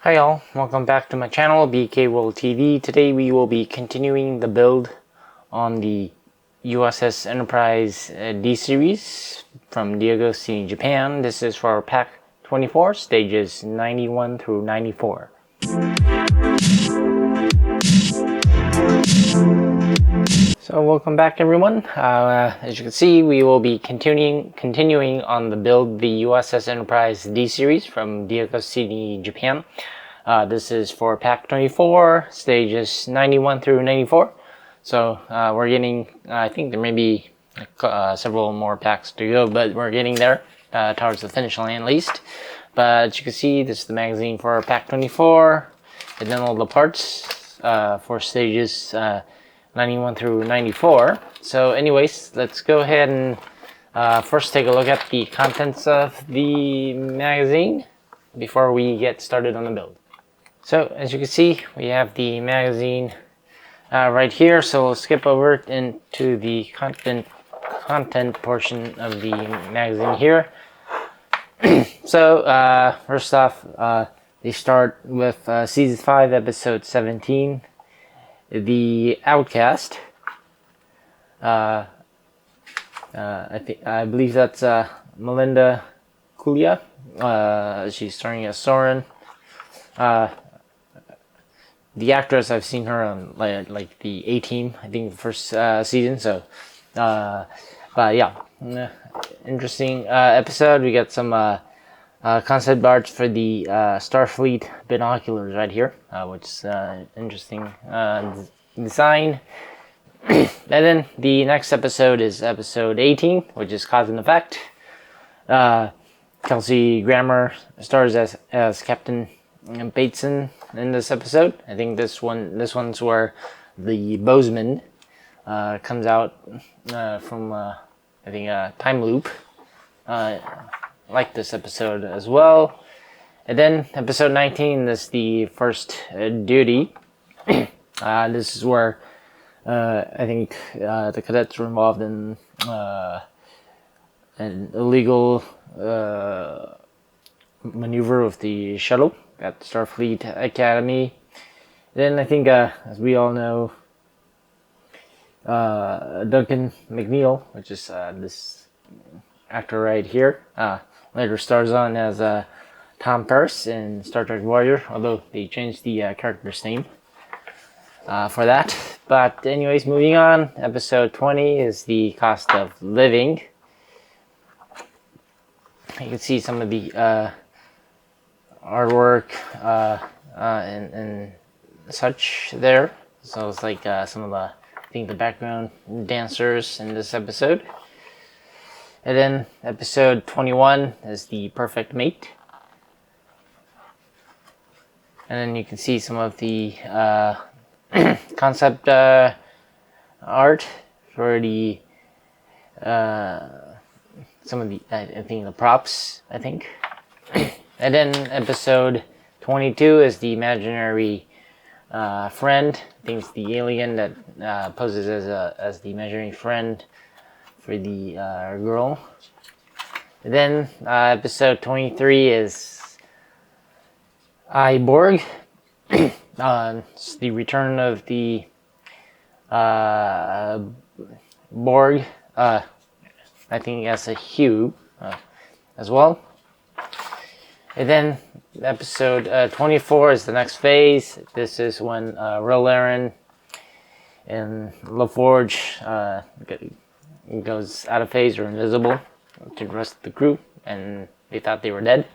Hi all, welcome back to my channel, BK World TV. Today we will be continuing the build on the U.S.S. Enterprise D series from DeAgostini, Japan. This is for pack 24, stages 91 through 94. So welcome back everyone. As you can see, we will be continuing on the build the U.S.S. Enterprise D series from DeAgostini, Japan. This is for pack 24, stages 91 through 94. So we're getting, I think there may be several more packs to go, but we're getting there towards the finish line at least. But as you can see, this is the magazine for pack 24, and then all the parts for stages 91 through 94. So anyways, let's go ahead and first take a look at the contents of the magazine before we get started on the build. So as you can see, we have the magazine right here. So we'll skip over into the content portion of the magazine here. So first off, they start with season 5, episode 17, The Outcast. I believe that's Melinda Kulia. She's starring as Soren. The actress, I've seen her on like the A-Team, I think the first season. So, but yeah, interesting episode. We got some concept art for the Starfleet binoculars right here, which is interesting design. And then the next episode is episode 18, which is Cause and Effect. Kelsey Grammer stars as Captain Bateson in this episode. I think this one's where the Bozeman comes out from I think a time loop. Like this episode as well. And then episode 19 is the First Duty. This is where I think the cadets were involved in an illegal maneuver with the shuttle at Starfleet Academy. Then I think, as we all know, Duncan McNeil, which is this actor right here, later stars on as Tom Paris in Star Trek Warrior, although they changed the character's name for that. But anyways, moving on, episode 20 is The Cost of Living. You can see some of the artwork and such there. So it's like some of the, I think, the background dancers in this episode. And then episode 21 is The Perfect Mate. And then you can see some of the concept art for the some of the, I think, the props, I think. And then episode 22 is The Imaginary Friend. I think it's the alien that poses as the imaginary friend for the girl. And then episode 23 is Borg. It's the return of the Borg. I think as a Hugh as well. And then episode 24 is the next phase. This is when Aaron and LaForge goes out of phase or invisible to the rest of the crew, and they thought they were dead.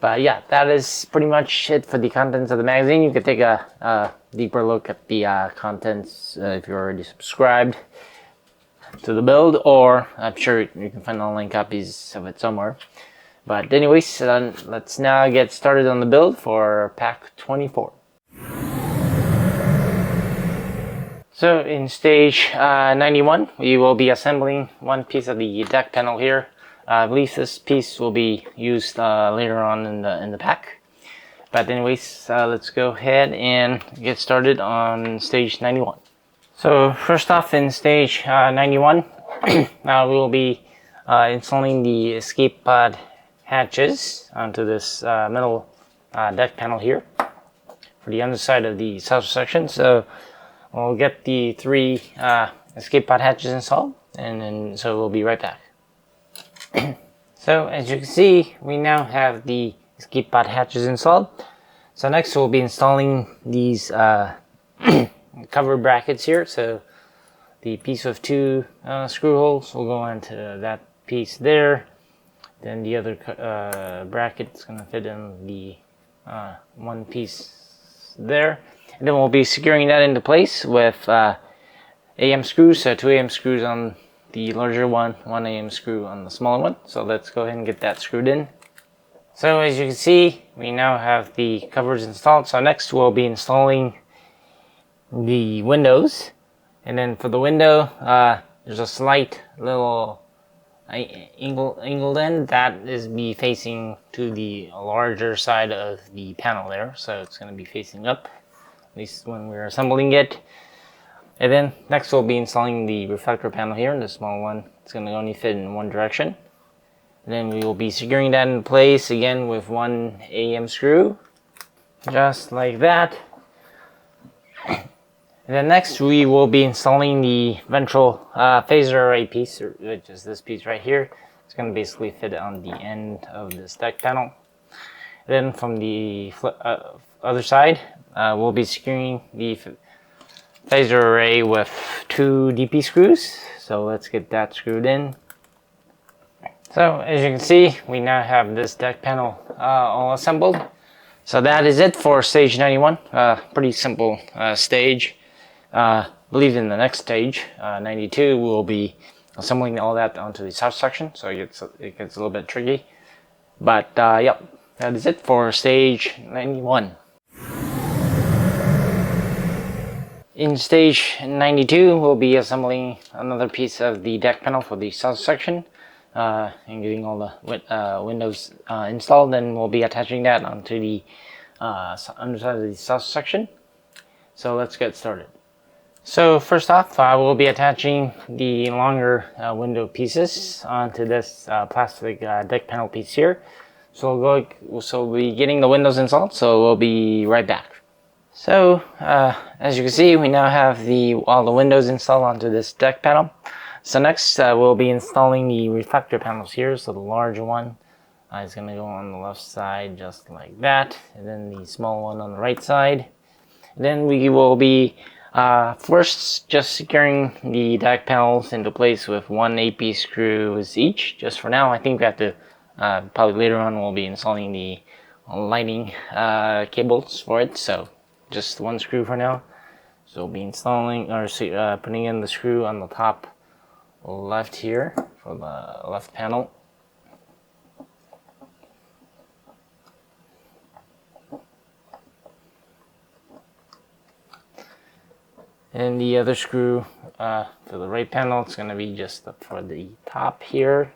But yeah, that is pretty much it for the contents of the magazine. You can take a deeper look at the contents if you're already subscribed to the build, or I'm sure you can find online copies of it somewhere. But anyways, let's now get started on the build for pack 24. So in stage 91, we will be assembling one piece of the deck panel here. I believe this piece will be used later on in the pack. But anyways, let's go ahead and get started on stage 91. So first off, in stage 91, we will be installing the escape pod hatches onto this metal deck panel here for the underside of the saucer section. So we'll get the 3 escape pod hatches installed, and then so we'll be right back. So as you can see, we now have the escape pod hatches installed. So next we'll be installing these cover brackets here. So the piece with 2 screw holes will go into that piece there. Then the other bracket is going to fit in the one piece there. And then we'll be securing that into place with AM screws. So 2 AM screws on the larger one, 1 AM screw on the smaller one. So let's go ahead and get that screwed in. So as you can see, we now have the covers installed. So next we'll be installing the windows. And then for the window, there's a slight little angled end that is be facing to the larger side of the panel there. So it's going to be facing up, at least when we're assembling it. And then next we'll be installing the reflector panel here, the small one. It's going to only fit in one direction. And then we will be securing that in place again with 1 AM screw, just like that. And then next we will be installing the ventral phaser array piece, which is this piece right here. It's going to basically fit on the end of this deck panel. Then from the other side, we'll be securing the phaser array with 2 DP screws. So let's get that screwed in. So as you can see, we now have this deck panel all assembled. So that is it for stage 91. Pretty simple stage. I believe in the next stage, 92, we'll be assembling all that onto the saucer section. So it gets a little bit tricky. But yep, that is it for stage 91. In stage 92, we'll be assembling another piece of the deck panel for the saucer section and getting all the windows installed. Then we'll be attaching that onto the underside of the saucer section. So let's get started. So first off, we'll be attaching the longer window pieces onto this plastic deck panel piece here. So we'll be getting the windows installed. So we'll be right back. So as you can see, we now have all the windows installed onto this deck panel. So next we'll be installing the reflector panels here. So the larger one is going to go on the left side just like that, and then the small one on the right side. And then we will be first just securing the deck panels into place with 1 AP screws each, just for now. I think we have to probably later on we'll be installing the lighting cables for it. So just 1 screw for now. So we'll be installing or putting in the screw on the top left here for the left panel. And the other screw for the right panel, it's going to be just up for the top here.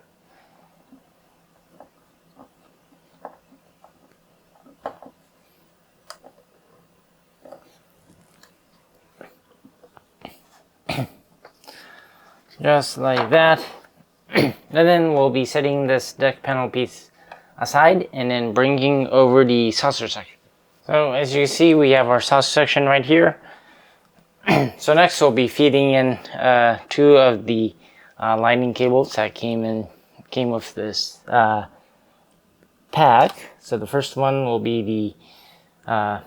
Just like that. And then we'll be setting this deck panel piece aside and then bringing over the saucer section. So as you see, we have our saucer section right here. So next we'll be feeding in 2 of the lighting cables that came with this pack. So the first one will be the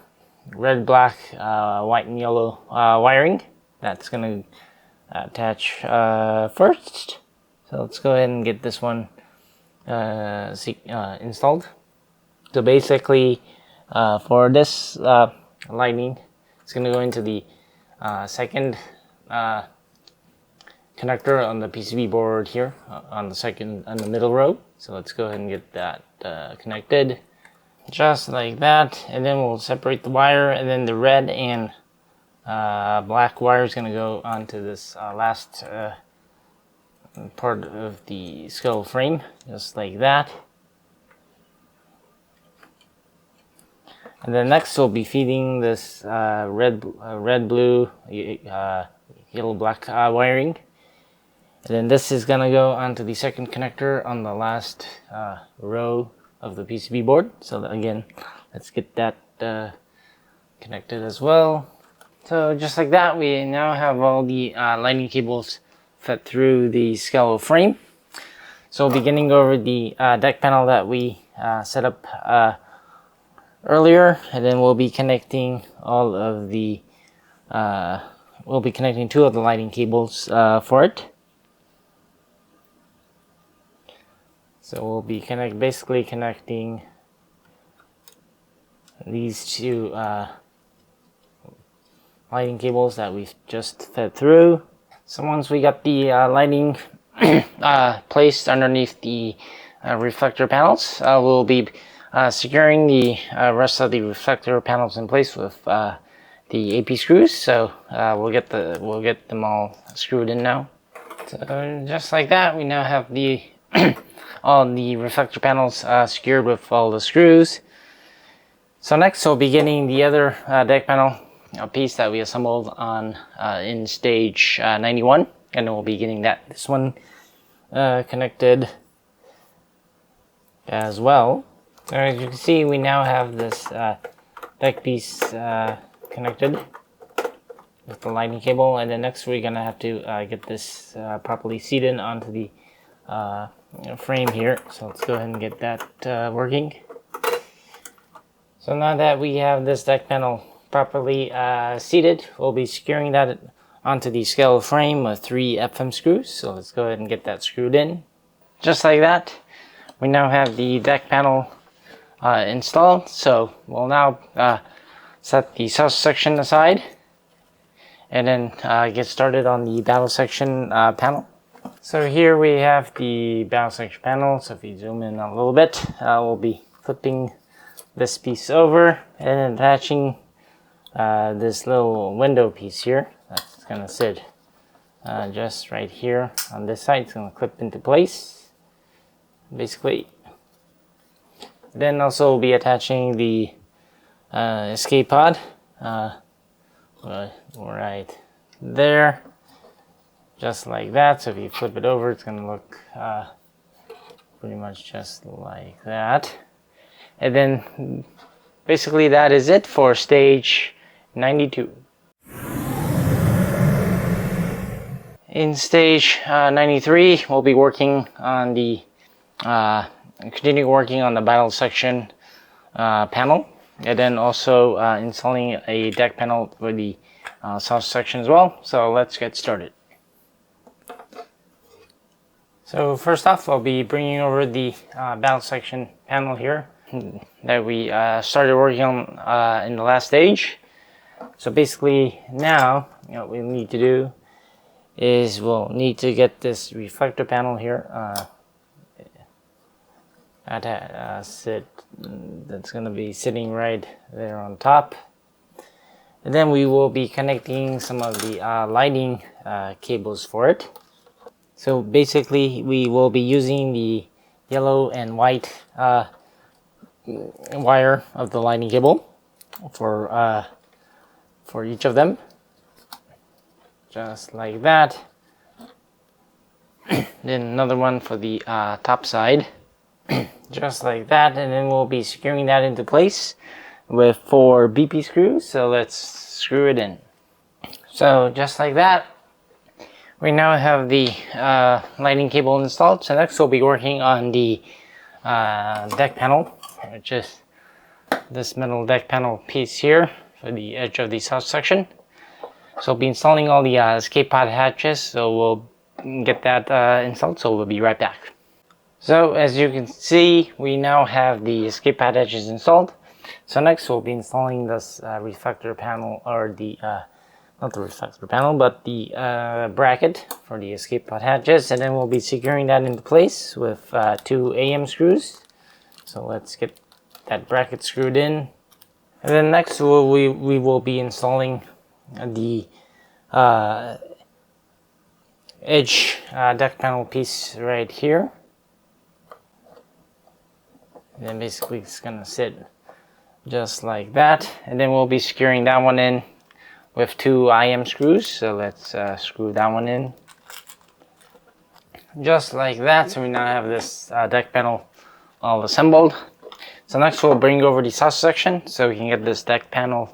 red, black, white, and yellow wiring. That's going to attach first. So let's go ahead and get this one installed. So basically for this lighting, it's going to go into the second connector on the PCB board here on the middle row. So let's go ahead and get that connected just like that, and then we'll separate the wire, and then the red and black wire is going to go onto this last part of the skull frame, just like that. And then next we'll be feeding this red, blue, yellow, black wiring. And then this is going to go onto the second connector on the last row of the PCB board. So that, again, let's get that connected as well. So just like that, we now have all the lightning cables fed through the skeletal frame. So beginning over the deck panel that we set up earlier, and then we'll be connecting all of the we'll be connecting 2 of the lighting cables for it. So we'll be basically connecting these 2 lighting cables that we've just fed through. So once we got the lighting placed underneath the reflector panels, we'll be securing the rest of the reflector panels in place with the AP screws. So we'll get them all screwed in now. So just like that, we now have the all the reflector panels secured with all the screws. So next we'll be getting the other deck panel piece that we assembled on in stage 91, and then we'll be getting this one connected as well. So as you can see, we now have this deck piece connected with the lighting cable, and then next we're gonna have to get this properly seated onto the frame here. So let's go ahead and get that working. So now that we have this deck panel properly seated, we'll be securing that onto the skeletal frame with 3 FM screws. So let's go ahead and get that screwed in. Just like that, we now have the deck panel installed. So we'll now set the south section aside and then get started on the battle section panel. So here we have the battle section panel. So if you zoom in a little bit, we'll be flipping this piece over and attaching this little window piece here. That's gonna sit just right here on this side. It's gonna clip into place, basically. Then also we'll be attaching the escape pod right there, just like that. So if you flip it over, it's gonna look pretty much just like that. And then basically that is it for stage 92. In stage 93, we'll be working on the continue working on the battle section panel, and then also installing a deck panel for the south section as well. So let's get started. So first off, I'll be bringing over the battle section panel here that we started working on in the last stage. So basically now, what we need to do is we'll need to get this reflector panel here that's going to be sitting right there on top. And then we will be connecting some of the lighting cables for it. So basically we will be using the yellow and white wire of the lighting cable for each of them, just like that. Then another one for the top side, just like that. And then we'll be securing that into place with 4 BP screws. So let's screw it in. So just like that, we now have the lighting cable installed. So next we'll be working on the deck panel, which is this metal deck panel piece here for the edge of the south section. So we'll be installing all the escape pod hatches. So we'll get that installed. So we'll be right back. So as you can see, we now have the escape pod hatches installed. So next we'll be installing this reflector panel, or the not the reflector panel, but the bracket for the escape pod hatches, and then we'll be securing that into place with 2 AM screws. So let's get that bracket screwed in. And then next we will be installing the edge deck panel piece right here. And then basically it's gonna sit just like that. And then we'll be securing that one in with 2 IM screws. So let's screw that one in. Just like that. So we now have this deck panel all assembled. So next we'll bring over the sausage section so we can get this deck panel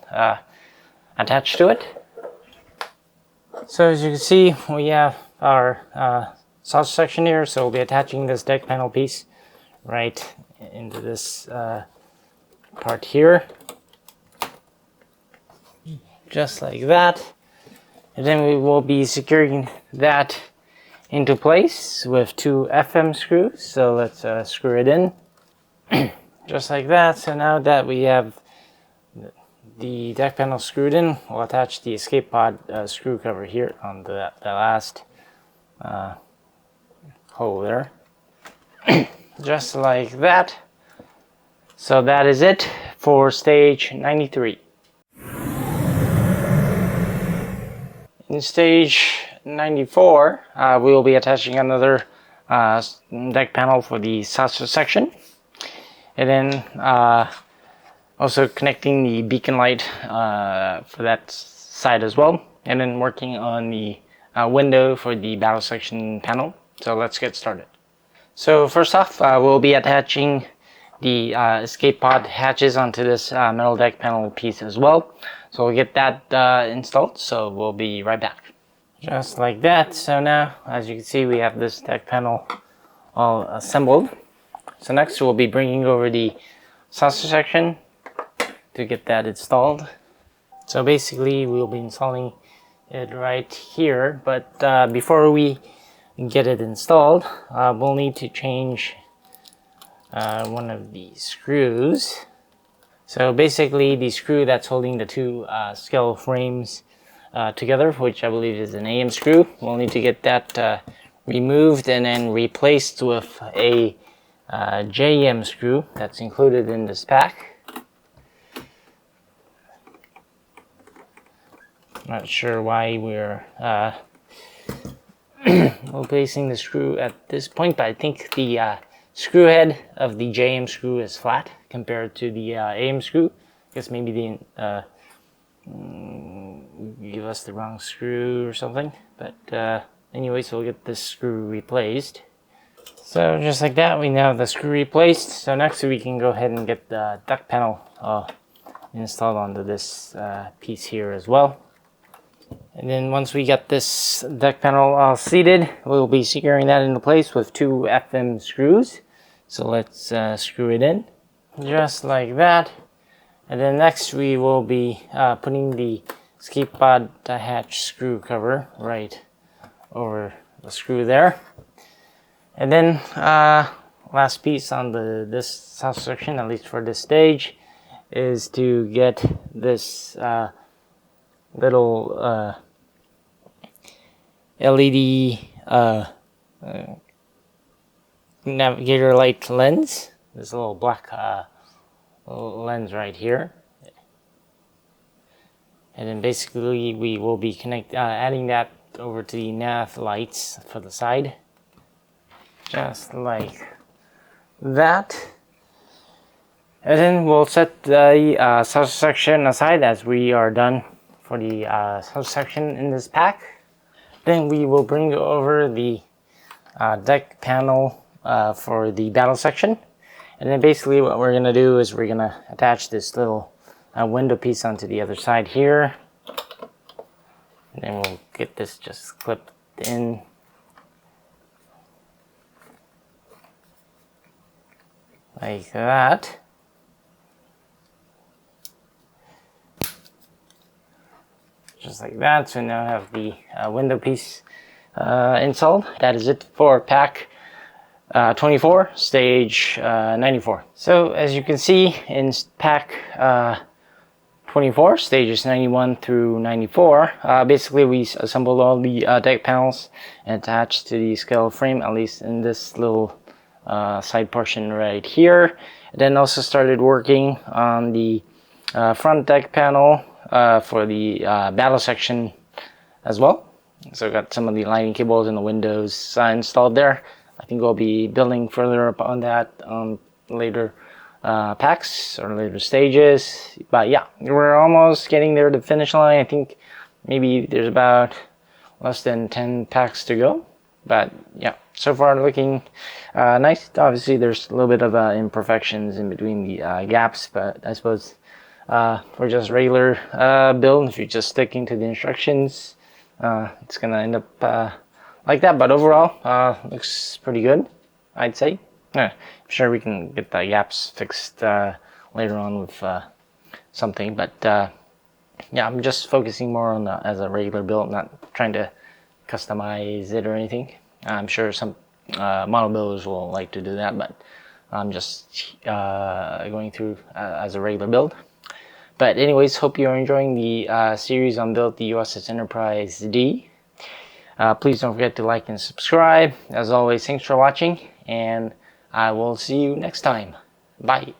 attached to it. So as you can see, we have our sausage section here, so we'll be attaching this deck panel piece right into this part here. Just like that. And then we will be securing that into place with 2 FM screws. So let's screw it in. Just like that. So now that we have the deck panel screwed in, we'll attach the escape pod screw cover here on the last hole there. Just like that. So that is it for stage 93. In stage 94, we will be attaching another deck panel for the sausage section. And then also connecting the beacon light for that side as well. And then working on the window for the battle section panel. So let's get started. So first off, we'll be attaching the escape pod hatches onto this metal deck panel piece as well. So we'll get that installed, so we'll be right back. Just like that. So now, as you can see, we have this deck panel all assembled. So next we'll be bringing over the sausage section to get that installed. So basically we'll be installing it right here, but before we get it installed, we'll need to change one of the screws. So basically the screw that's holding the 2 scale frames together, which I believe is an AM screw, we'll need to get that removed and then replaced with a JM screw that's included in this pack. Not sure why we're replacing the screw at this point, but I think the screw head of the JM screw is flat compared to the AM screw. I guess maybe they give us the wrong screw or something. But anyway, so we'll get this screw replaced. So just like that, we now have the screw replaced. So next we can go ahead and get the deck panel installed onto this piece here as well. And then once we get this deck panel seated, we'll be securing that into place with 2 FM screws. So let's screw it in, just like that. And then next we will be putting the escape pod hatch screw cover right over the screw there. And then last piece on this south section, at least for this stage, is to get this little LED navigator light lens. This little black lens right here. And then basically we will be adding that over to the nav lights for the side. Just like that. And then we'll set the south section aside as we are done for the south section in this pack. Then we will bring over the deck panel for the battle section. And then basically what we're going to do is we're going to attach this little window piece onto the other side here. And then we'll get this just clipped in. Like that. Just like that. So now I have the window piece installed. That is it for pack 24, stage 94. So as you can see in pack 24, stages 91 through 94, basically we assembled all the deck panels and attached to the scale frame, at least in this little side portion right here. And then also started working on the front deck panel for the battle section as well. So got some of the lighting cables and the windows installed there. I think we'll be building further up on that later packs or later stages. But yeah, we're almost getting there to the finish line. I think maybe there's about less than 10 packs to go. But yeah, so far looking nice. Obviously, there's a little bit of imperfections in between the gaps, but I suppose for just regular build, if you're just sticking to the instructions, it's gonna end up like that. But overall, looks pretty good, I'd say. I'm sure we can get the gaps fixed later on with something, but yeah, I'm just focusing more on as a regular build, not trying to customize it or anything. I'm sure some model builders will like to do that, but I'm just going through as a regular build. But anyways, hope you're enjoying the series on build the U.S.S Enterprise D. Please don't forget to like and subscribe. As always, thanks for watching, and I will see you next time. Bye.